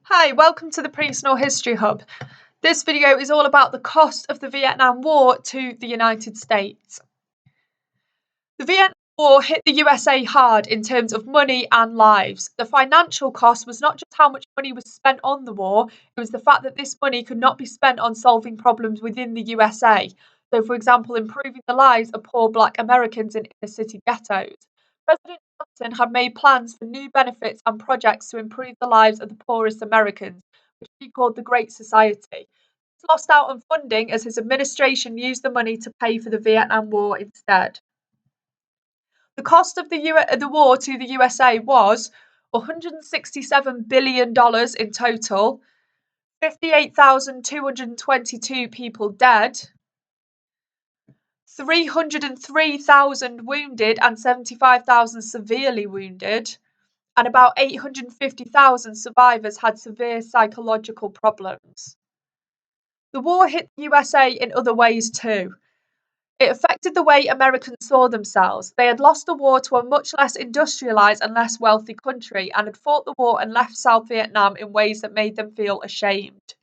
Hi, welcome to the Personal History Hub. This video is all about the cost of the Vietnam War to the United States. The Vietnam War hit the USA hard in terms of money and lives. The financial cost was not just how much money was spent on the war, it was the fact that this money could not be spent on solving problems within the USA. So, for example, improving the lives of poor black Americans in inner city ghettos. President Johnson had made plans for new benefits and projects to improve the lives of the poorest Americans, which he called the Great Society. He lost out on funding as his administration used the money to pay for the Vietnam War instead. The cost of the war to the USA was $167 billion in total, 58,222 people dead, 303,000 wounded and 75,000 severely wounded, and about 850,000 survivors had severe psychological problems. The war hit the USA in other ways too. It affected the way Americans saw themselves. They had lost the war to a much less industrialised and less wealthy country and had fought the war and left South Vietnam in ways that made them feel ashamed.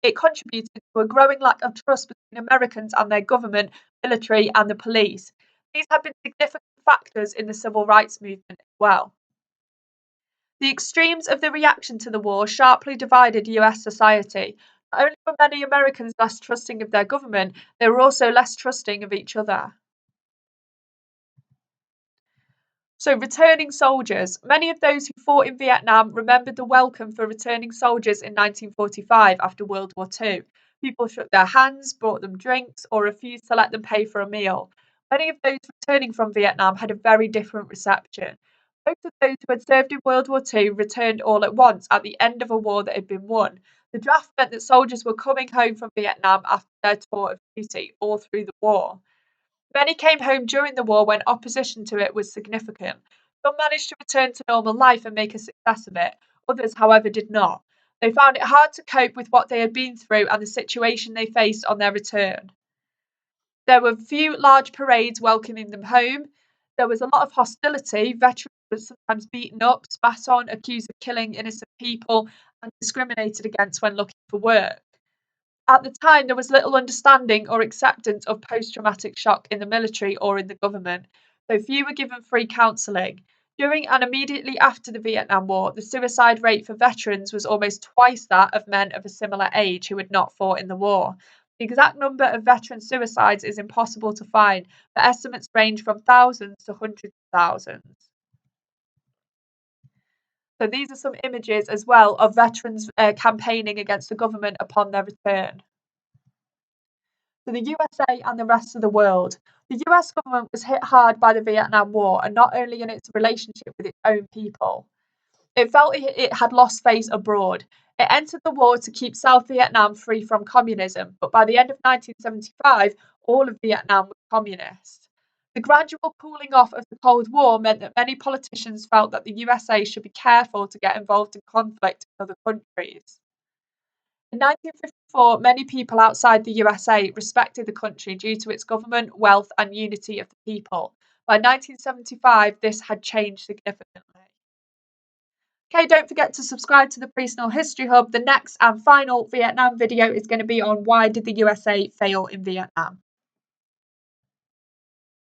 It contributed to a growing lack of trust between Americans and their government, military, and the police. These have been significant factors in the civil rights movement as well. The extremes of the reaction to the war sharply divided US society. Not only were many Americans less trusting of their government, they were also less trusting of each other. So, returning soldiers. Many of those who fought in Vietnam remembered the welcome for returning soldiers in 1945 after World War II. People shook their hands, brought them drinks, or refused to let them pay for a meal. Many of those returning from Vietnam had a very different reception. Most of those who had served in World War II returned all at once at the end of a war that had been won. The draft meant that soldiers were coming home from Vietnam after their tour of duty all through the war. Many came home during the war when opposition to it was significant. Some managed to return to normal life and make a success of it. Others, however, did not. They found it hard to cope with what they had been through and the situation they faced on their return. There were few large parades welcoming them home. There was a lot of hostility. Veterans were sometimes beaten up, spat on, accused of killing innocent people, and discriminated against when looking for work. At the time, there was little understanding or acceptance of post-traumatic shock in the military or in the government, so few were given free counselling. During and immediately after the Vietnam War, the suicide rate for veterans was almost twice that of men of a similar age who had not fought in the war. The exact number of veteran suicides is impossible to find, but estimates range from thousands to hundreds of thousands. So these are some images as well of veterans campaigning against the government upon their return. So the USA and the rest of the world. The US government was hit hard by the Vietnam War, and not only in its relationship with its own people. It felt it had lost face abroad. It entered the war to keep South Vietnam free from communism, but by the end of 1975, all of Vietnam was communist. The gradual cooling off of the Cold War meant that many politicians felt that the USA should be careful to get involved in conflict with other countries. In 1954, many people outside the USA respected the country due to its government, wealth, and unity of the people. By 1975, this had changed significantly. Okay, don't forget to subscribe to the Personal History Hub. The next and final Vietnam video is going to be on why did the USA fail in Vietnam.